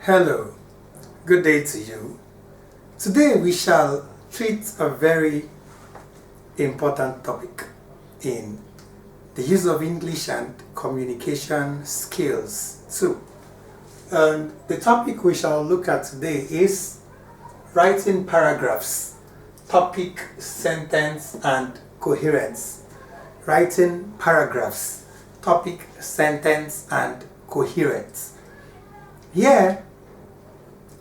Hello, good day to you. Today we shall treat a very important topic in the use of English and communication skills too. And the topic we shall look at today is writing paragraphs, topic, sentence, and coherence. Writing paragraphs, topic, sentence, and coherence. Here,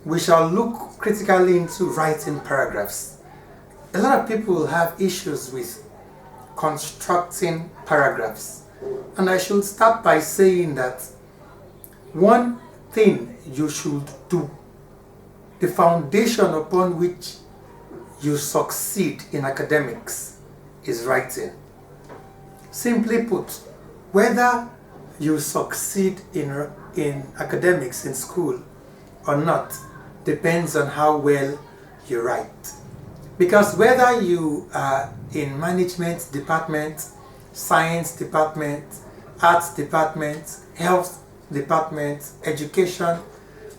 we shall look critically into writing paragraphs. A lot of people have issues with constructing paragraphs. And I should start by saying that one thing you should do, the foundation upon which you succeed in academics, is writing. Simply put, whether you succeed in academics in school or not depends on how well you write. Because whether you are in management department, science department, arts department, health department, education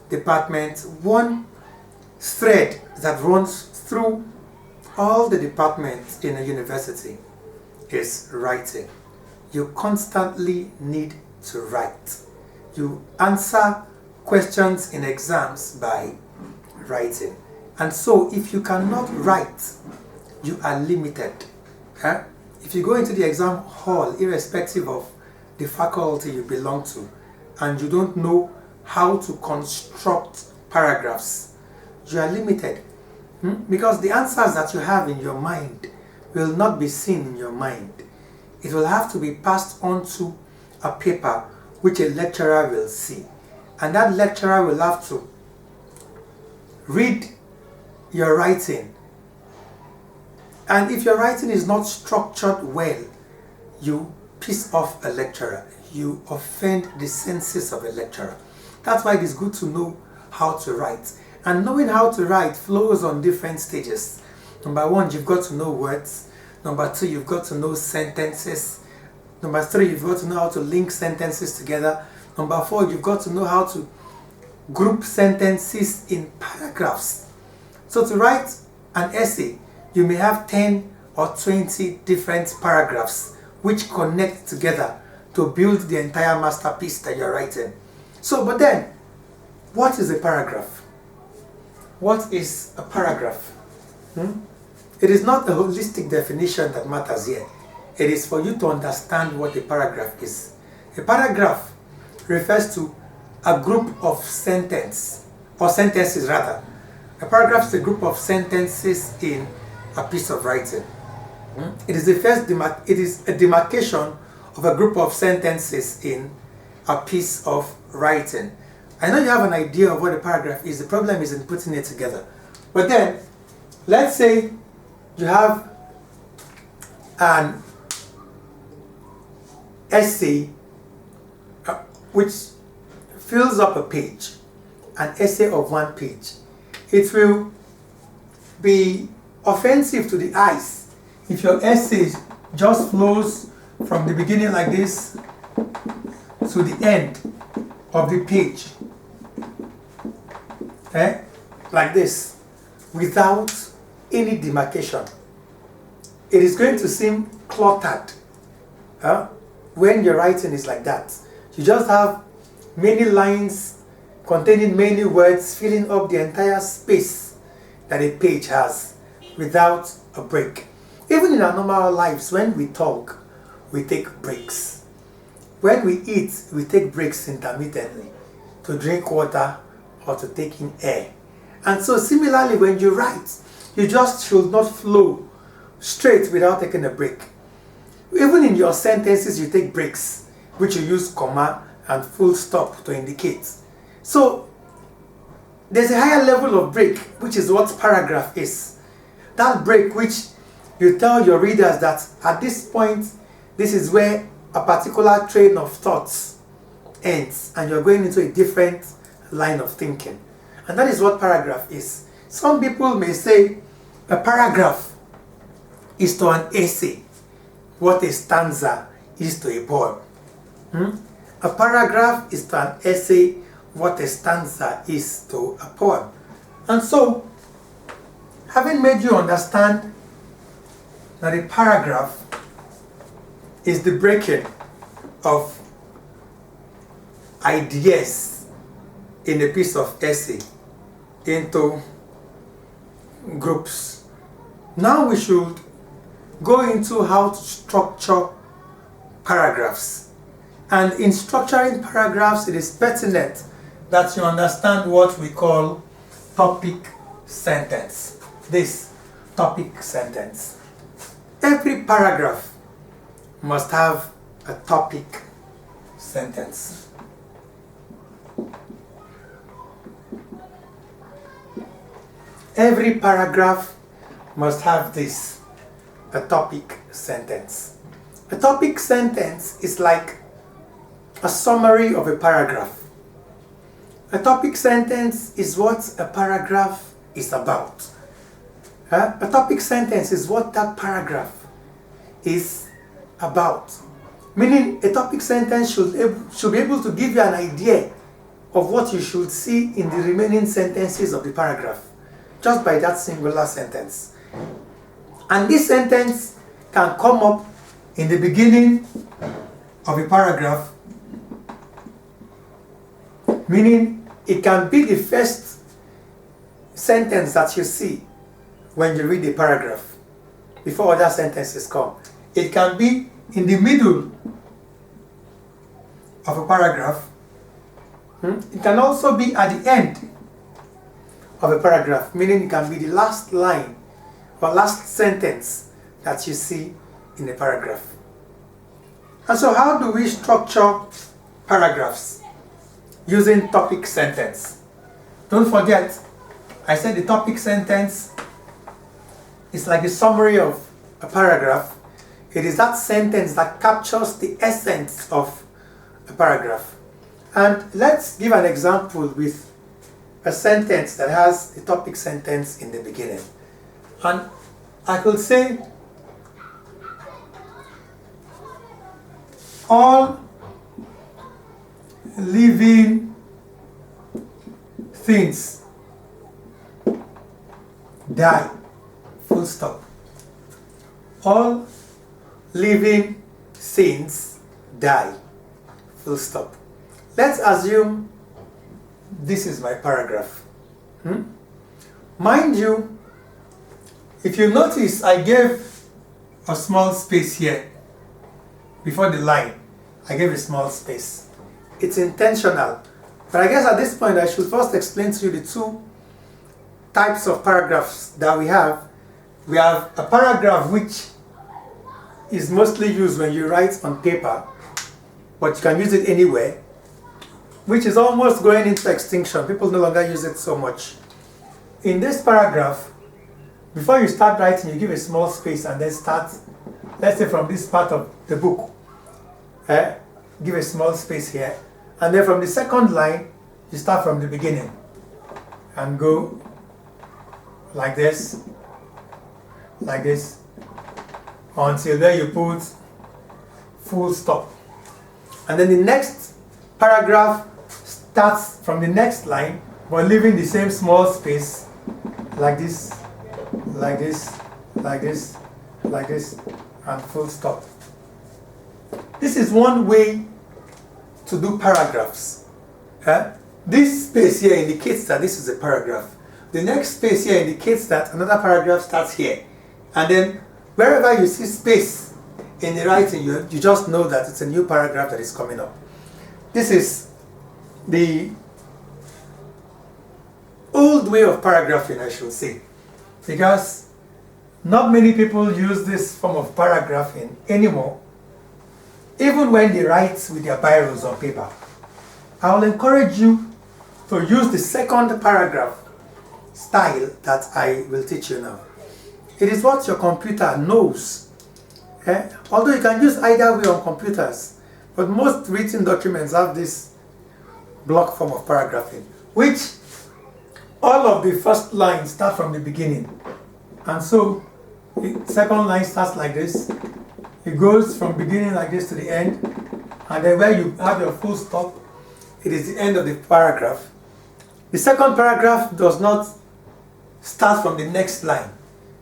department, one thread that runs through all the departments in a university is writing. You constantly need to write. You answer questions in exams by writing. And so if you cannot write, you are limited. If you go into the exam hall, irrespective of the faculty you belong to, and you don't know how to construct paragraphs, you are limited. Because the answers that you have in your mind will not be seen in your mind. It will have to be passed on to a paper which a lecturer will see. And that lecturer will have to read your writing. And if your writing is not structured well, you piss off a lecturer. You offend the senses of a lecturer. That's why it is good to know how to write. And knowing how to write flows on different stages. Number one, you've got to know words. Number two, you've got to know sentences. Number three, you've got to know how to link sentences together. Number four, you've got to know how to group sentences in paragraphs. So to write an essay, you may have 10 or 20 different paragraphs which connect together to build the entire masterpiece that you're writing. So, but then, what is a paragraph? What is a paragraph? It is not a holistic definition that matters here. It is for you to understand what a paragraph is. A paragraph refers to a group of sentences rather. A paragraph is a group of sentences in a piece of writing. It is a demarcation of a group of sentences in a piece of writing. I know you have an idea of what a paragraph is. The problem is in putting it together. But then, let's say you have an essay which fills up a page, an essay of one page. It will be offensive to the eyes if your essay just flows from the beginning like this to the end of the page, like this, without any demarcation. It is going to seem cluttered when your writing is like that. You just have many lines containing many words filling up the entire space that a page has without a break. Even in our normal lives, when we talk, we take breaks. When we eat, we take breaks intermittently to drink water or to take in air. And so similarly, when you write, you just should not flow straight without taking a break. Even in your sentences, you take breaks, which you use comma and full stop to indicate. So there's a higher level of break, which is what paragraph is. That break which you tell your readers that at this point, this is where a particular train of thoughts ends and you're going into a different line of thinking. And that is what paragraph is. Some people may say a paragraph is to an essay what a stanza is to a poem. A paragraph is to an essay what a stanza is to a poem. And so, having made you understand that a paragraph is the breaking of ideas in a piece of essay into groups, now we should go into how to structure paragraphs. And in structuring paragraphs, it is pertinent that you understand what we call topic sentence. This topic sentence. Every paragraph must have a topic sentence. Every paragraph must have this, a topic sentence. A topic sentence is like a summary of a paragraph. A topic sentence is what a paragraph is about. A topic sentence is what that paragraph is about. Meaning a topic sentence should be able to give you an idea of what you should see in the remaining sentences of the paragraph, just by that singular sentence. And this sentence can come up in the beginning of a paragraph, meaning it can be the first sentence that you see when you read the paragraph, before other sentences come. It can be in the middle of a paragraph. It can also be at the end of a paragraph, meaning it can be the last line or last sentence that you see in a paragraph. And so how do we structure paragraphs? Using topic sentence. Don't forget, I said the topic sentence is like a summary of a paragraph. It is that sentence that captures the essence of a paragraph. And let's give an example with a sentence that has a topic sentence in the beginning. And I could say, all living things die, full stop. All living things die, full stop. Let's assume this is my paragraph. Mind you, if you notice, I gave a small space here before the line. I gave a small space. It's intentional. But I guess at this point I should first explain to you the two types of paragraphs that we have. We have a paragraph which is mostly used when you write on paper, but you can use it anywhere, which is almost going into extinction. People no longer use it so much. In this paragraph, before you start writing, you give a small space and then start, let's say from this part of the book. Give a small space here. And then from the second line, you start from the beginning and go like this, until there you put full stop. And then the next paragraph starts from the next line, but leaving the same small space, like this, and full stop. This is one way to do paragraphs. This space here indicates that this is a paragraph. The next space here indicates that another paragraph starts here. And then wherever you see space in the writing, you just know that it's a new paragraph that is coming up. This is the old way of paragraphing, I should say, because not many people use this form of paragraphing anymore, even when they write with their biros on paper. I will encourage you to use the second paragraph style that I will teach you now. It is what your computer knows. Although you can use either way on computers, but most written documents have this block form of paragraphing, which all of the first lines start from the beginning. And so the second line starts like this. It goes from beginning like this to the end. And then where you have your full stop, it is the end of the paragraph. The second paragraph does not start from the next line.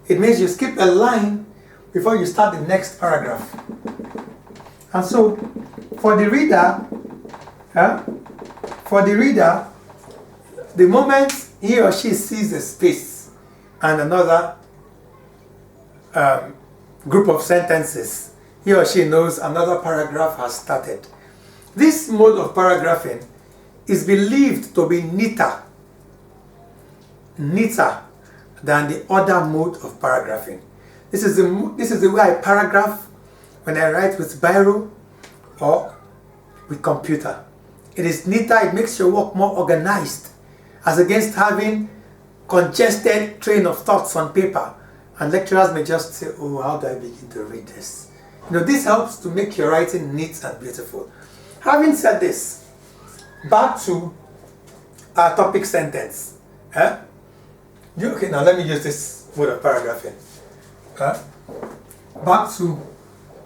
It means you skip a line before you start the next paragraph. And so, for the reader, the moment he or she sees a space and another group of sentences, he or she knows another paragraph has started. This mode of paragraphing is believed to be neater than the other mode of paragraphing. This is the way I paragraph when I write with biro or with computer. It is neater, it makes your work more organized, as against having congested train of thoughts on paper. And lecturers may just say, oh, how do I begin to read this? This helps to make your writing neat and beautiful. Having said this, back to our topic sentence. Okay, now let me use this mode of paragraphing. Back to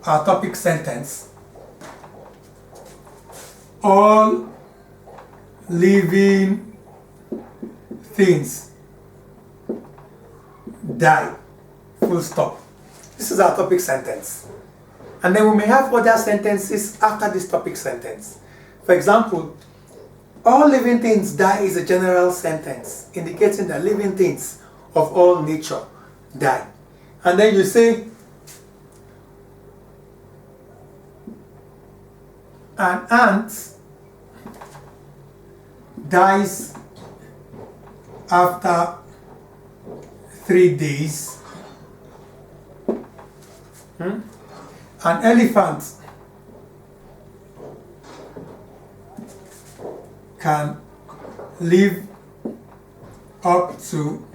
our topic sentence. All living things die. Full stop. This is our topic sentence. And then we may have other sentences after this topic sentence. For example, all living things die is a general sentence indicating that living things of all nature die. And then you say, an ant dies after 3 days. An elephant can live up to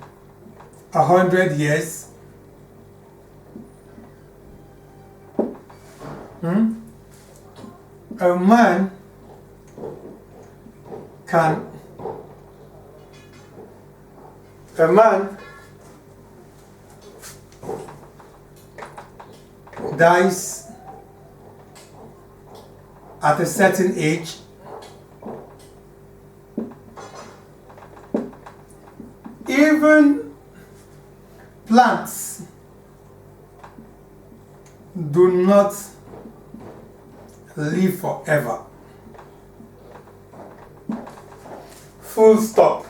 100 years. A man dies at a certain age. Even plants do not live forever. Full stop.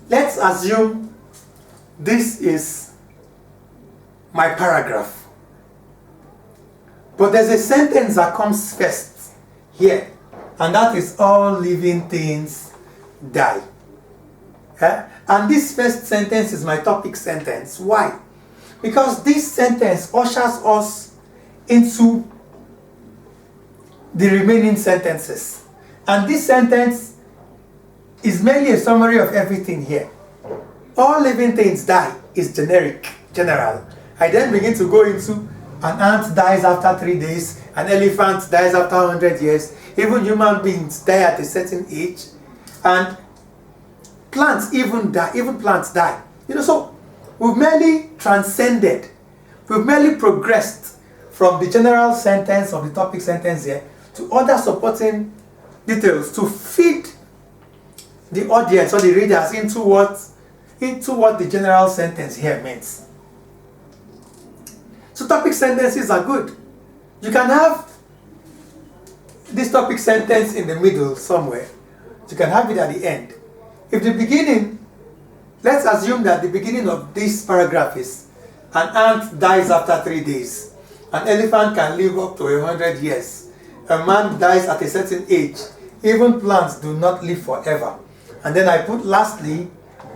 Let's assume this is my paragraph. But there's a sentence that comes first here, and that is all living things die. And this first sentence is my topic sentence. Why? Because this sentence ushers us into the remaining sentences. And this sentence is mainly a summary of everything here. All living things die is general. I then begin to go into an ant dies after 3 days, an elephant dies after 100 years, even human beings die at a certain age, and plants even plants die. So we've merely transcended, we've merely progressed from the general sentence of the topic sentence here to other supporting details to feed the audience or the readers into what the general sentence here means. So topic sentences are good. You can have this topic sentence in the middle somewhere. You can have it at the end. If the beginning, let's assume that the beginning of this paragraph is an ant dies after 3 days. An elephant can live up to 100 years. A man dies at a certain age. Even plants do not live forever. And then I put lastly,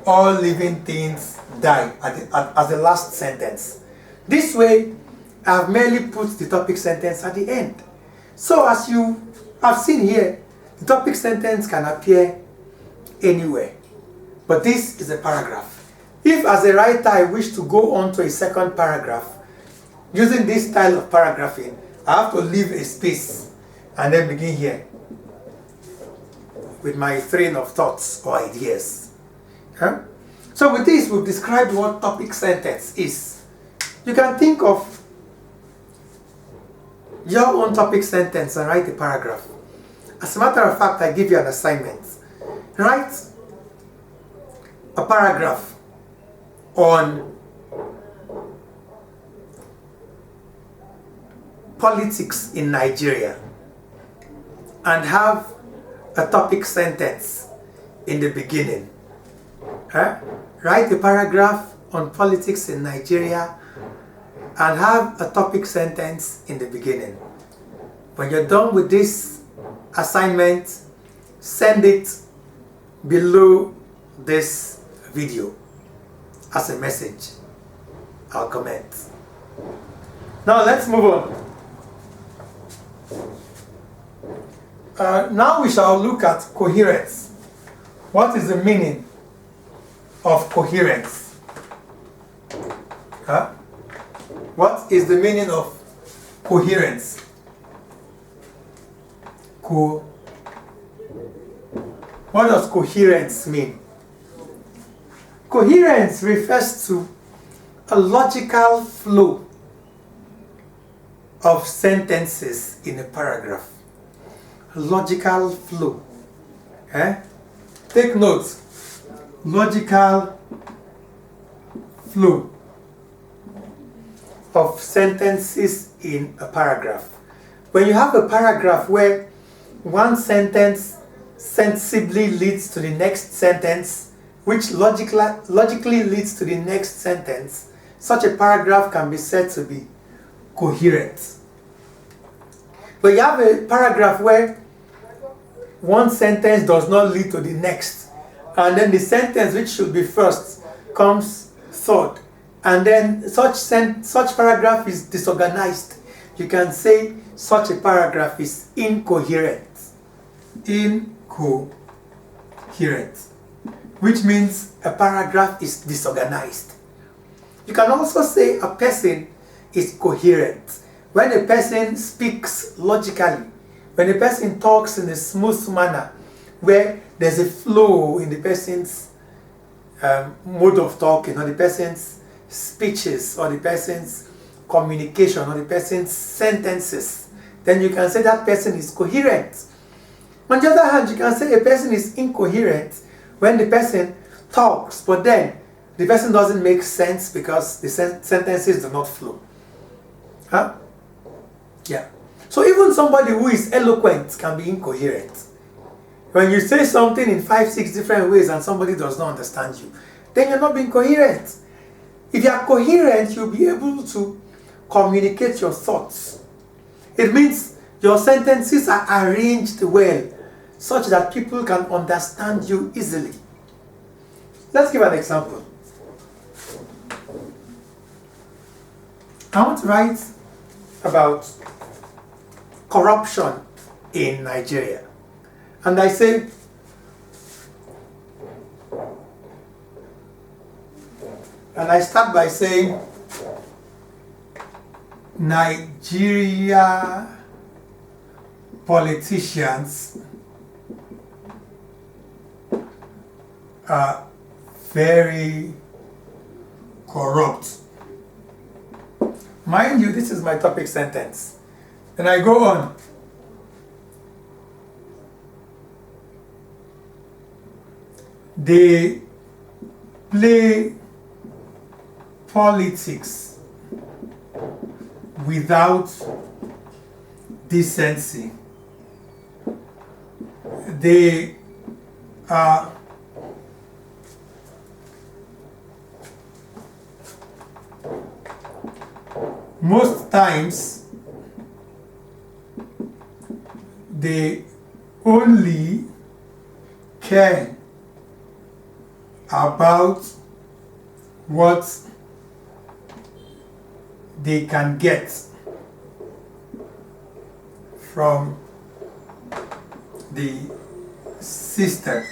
all living things die as the last sentence. This way, I have merely put the topic sentence at the end. So as you have seen here, the topic sentence can appear anywhere. But this is a paragraph. If as a writer I wish to go on to a second paragraph, using this style of paragraphing, I have to leave a space and then begin here with my train of thoughts or ideas. So with this, we've described what topic sentence is. You can think of your own topic sentence and write a paragraph. As a matter of fact, I give you an assignment. Write a paragraph on politics in Nigeria and have a topic sentence in the beginning. Write a paragraph on politics in Nigeria and have a topic sentence in the beginning. When you're done with this assignment, send it below this video as a message. I'll comment. Now let's move on. Now we shall look at coherence. What is the meaning of coherence? What is the meaning of coherence? What does coherence mean? Coherence refers to a logical flow of sentences in a paragraph. A logical flow. Take note. Logical flow of sentences in a paragraph. When you have a paragraph where one sentence sensibly leads to the next sentence, which logically leads to the next sentence, such a paragraph can be said to be coherent. But you have a paragraph where one sentence does not lead to the next, and then the sentence which should be first comes third, and then such paragraph is disorganized. You can say such a paragraph is incoherent. Incoherent, which means a paragraph is disorganized. You can also say a person is coherent when a person speaks logically, when a person talks in a smooth manner, where there's a flow in the person's mode of talking, or the person's speeches, or the person's communication, or the person's sentences, then you can say that person is coherent. On the other hand, you can say a person is incoherent when the person talks, but then the person doesn't make sense because the sentences do not flow. Yeah. So even somebody who is eloquent can be incoherent. When you say something in 5-6 different ways and somebody does not understand you, then you're not being coherent. If you are coherent, you'll be able to communicate your thoughts. It means your sentences are arranged well, such that people can understand you easily. Let's give an example. I want to write about corruption in Nigeria. And I say, and I start by saying, Nigeria politicians are very corrupt. Mind you, this is my topic sentence. And I go on. They play politics without decency. They are most times they only care about what they can get from the system.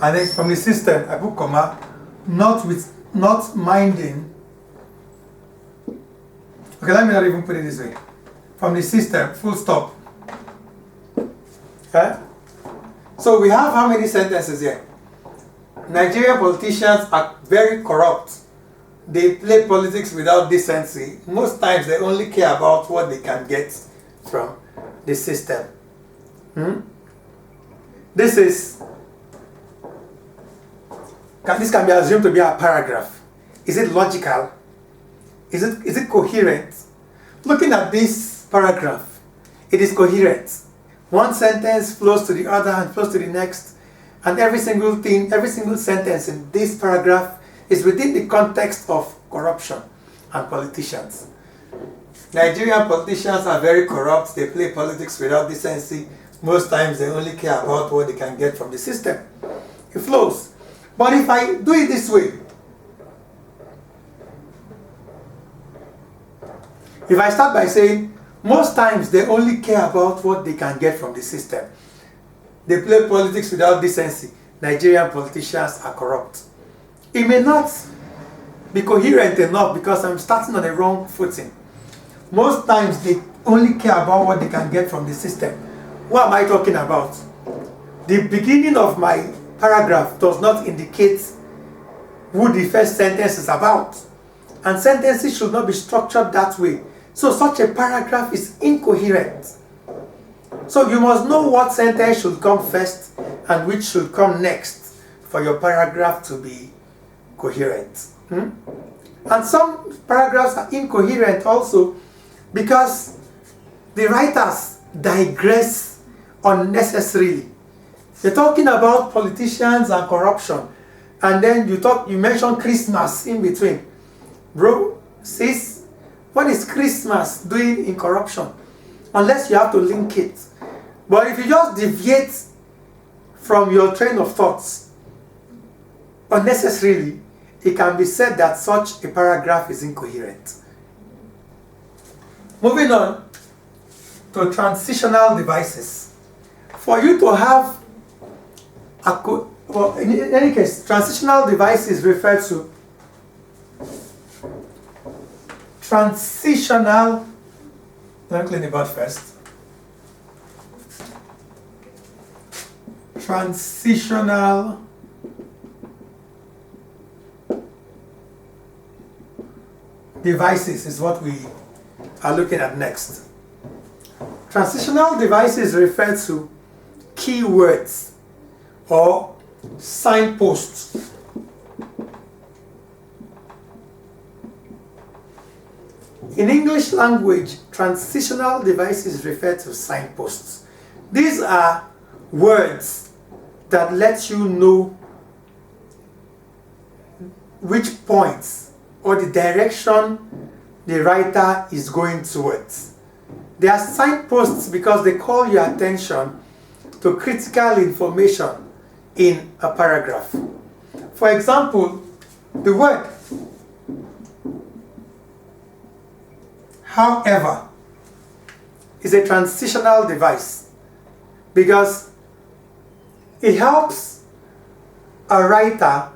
And then from the system, I put comma, not minding. Okay, let me not even put it this way. From the system, full stop. So we have how many sentences here? Nigerian politicians are very corrupt they play politics without decency. Most times they only care about what they can get from the system. This can be assumed to be a paragraph. Is it logical? Is it coherent? Looking at this paragraph, it is coherent. One sentence flows to the other and flows to the next, and every single sentence in this paragraph is within the context of corruption and politicians. Nigerian politicians are very corrupt. They play politics without decency. Most times they only care about what they can get from the system. It flows. But if I do it this way, if I start by saying, most times they only care about what they can get from the system. They play politics without decency. Nigerian politicians are corrupt. It may not be coherent enough because I'm starting on a wrong footing. Most times they only care about what they can get from the system. What am I talking about? The beginning of my paragraph does not indicate who the first sentence is about. And sentences should not be structured that way. So such a paragraph is incoherent. So you must know what sentence should come first and which should come next for your paragraph to be coherent. And some paragraphs are incoherent also because the writers digress unnecessarily. They're talking about politicians and corruption, and then you mention Christmas in between. Bro, sis, what is Christmas doing in corruption? Unless you have to link it. But if you just deviate from your train of thoughts unnecessarily, it can be said that such a paragraph is incoherent. Moving on to transitional devices. For you to have in any case, transitional devices refer to transitional, let me clean the board first. Transitional devices is what we are looking at next. Transitional devices refer to keywords or signposts. In English language, transitional devices refer to signposts. These are words that let you know which points or the direction the writer is going towards. They are signposts because they call your attention to critical information in a paragraph. For example, the word however is a transitional device because it helps a writer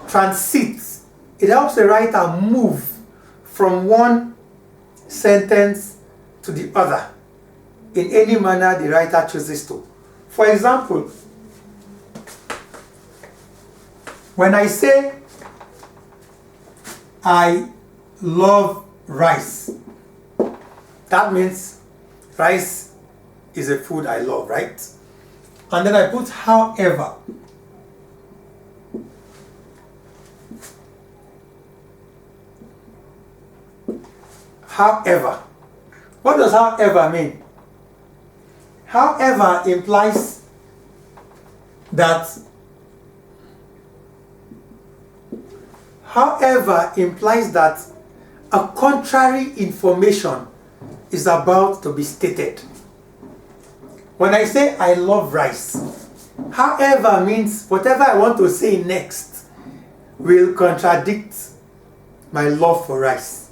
transit. It helps a writer move from one sentence to the other in any manner the writer chooses to. For example, when I say I love rice, that means rice is a food I love, right? And then I put however. However. What does however mean? However implies that a contrary information is about to be stated. When I say I love rice, however means whatever I want to say next will contradict my love for rice.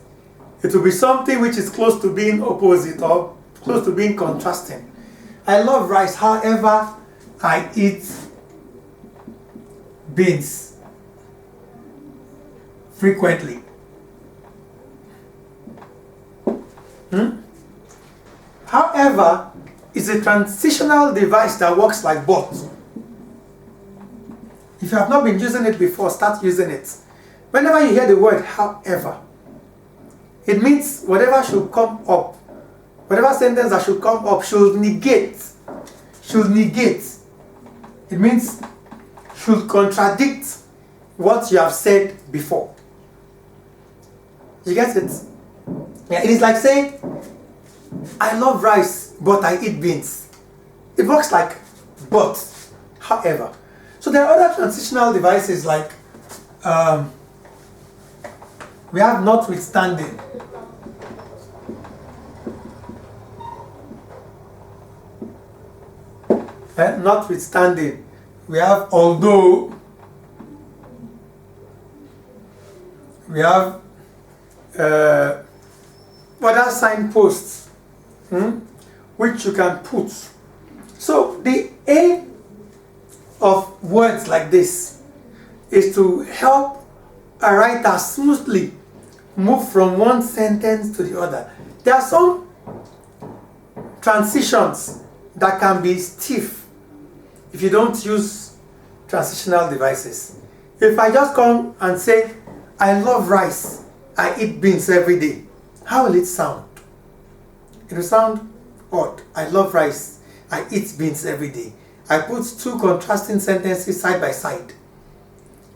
It will be something which is close to being opposite or close to being contrasting. I love rice, however, I eat beans frequently. However, it's a transitional device that works like but. If you have not been using it before, start using it. Whenever you hear the word however, it means whatever should come up, whatever sentence that should come up should negate. Should negate. It means should contradict what you have said before. You get it? Yeah, it is like saying, I love rice, but I eat beans. It works like but, however. So there are other transitional devices like we have notwithstanding. Notwithstanding. We have although. We have other signposts which you can put. So the aim of words like this is to help a writer smoothly move from one sentence to the other. There are some transitions that can be stiff if you don't use transitional devices. If I just come and say, I love rice, I eat beans every day, how will it sound? It will sound odd. I love rice, I eat beans every day. I put two contrasting sentences side by side.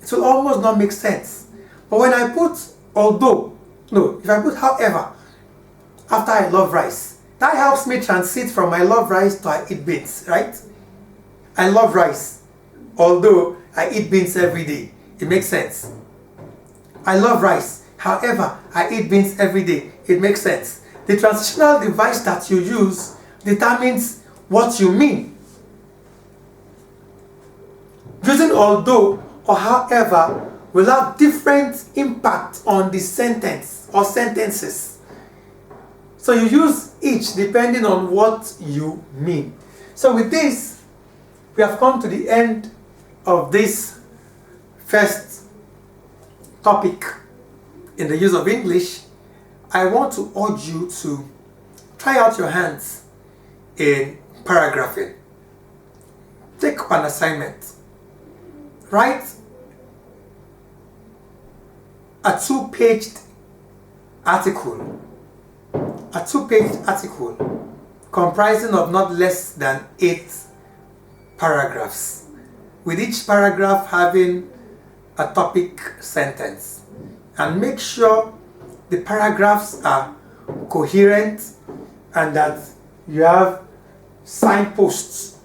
It will almost not make sense. But when I put although, no, if I put however, after I love rice, that helps me transit from I love rice to I eat beans, right? I love rice, although I eat beans every day. It makes sense. I love rice, however, I eat beans every day. It makes sense. The transitional device that you use determines what you mean. Using although or however will have different impact on the sentence or sentences. So you use each depending on what you mean. So with this, we have come to the end of this first topic in the use of English. I want to urge you to try out your hands in paragraphing. Take up an assignment. Write a two-paged article. A two-paged article comprising of not less than 8 paragraphs, with each paragraph having a topic sentence. And make sure the paragraphs are coherent and that you have signposts.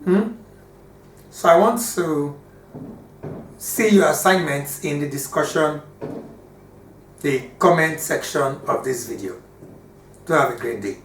So I want to see your assignments in the discussion, the comment section of this video. Do have a great day.